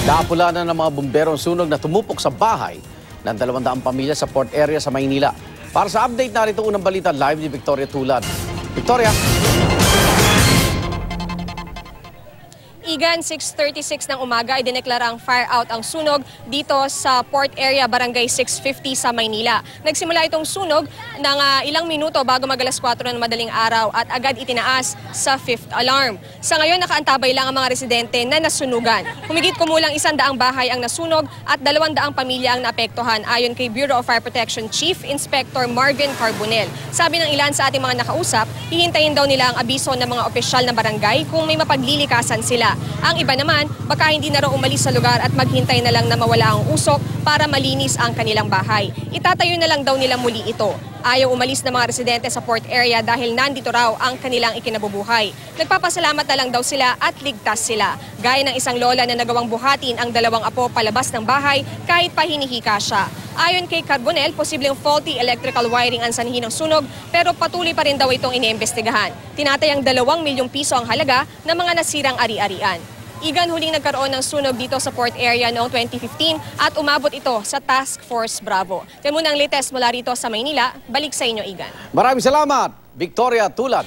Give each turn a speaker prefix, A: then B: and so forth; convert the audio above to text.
A: Naapula na ng mga bumbero ang sunog na tumupok sa bahay ng 200 pamilya sa port area sa Maynila. Para sa update, narito unang balita live ni Victoria Tulad. Victoria!
B: Igan, 6:36 ng umaga ay dineklara ang fire out ang sunog dito sa port area barangay 650 sa Maynila. Nagsimula itong sunog ng ilang minuto bago mag-alas 4 ng madaling araw at agad itinaas sa 5th alarm. Sa ngayon, nakaantabay lang ang mga residente na nasunugan. Humigit kumulang 100 bahay ang nasunog at 200 pamilya ang naapektuhan ayon kay Bureau of Fire Protection Chief Inspector Marvin Carbonell. Sabi ng ilan sa ating mga nakausap, hihintayin daw nila ang abiso ng mga opisyal ng barangay kung may mapaglilikasan sila. Ang iba naman, baka hindi na raw umalis sa lugar at maghintay na lang na mawala ang usok para malinis ang kanilang bahay. Itatayo na lang daw nila muli ito. Ayaw umalis ng mga residente sa port area dahil nandito raw ang kanilang ikinabubuhay. Nagpapasalamat na lang daw sila at ligtas sila. Gaya ng isang lola na nagawang buhatin ang 2 apo palabas ng bahay kahit pa hinihika siya. Ayon kay Carbonell, posibleng faulty electrical wiring ang sanhi ng sunog pero patuloy pa rin daw itong iniimbestigahan. Tinatayang 2 milyong piso ang halaga ng mga nasirang ari-arian. Igan, huling nagkaroon ng sunog dito sa port area noong 2015 at umabot ito sa Task Force Bravo. Yan muna ang latest mula rito sa Maynila. Balik sa inyo, Igan.
A: Maraming salamat, Victoria Tulad.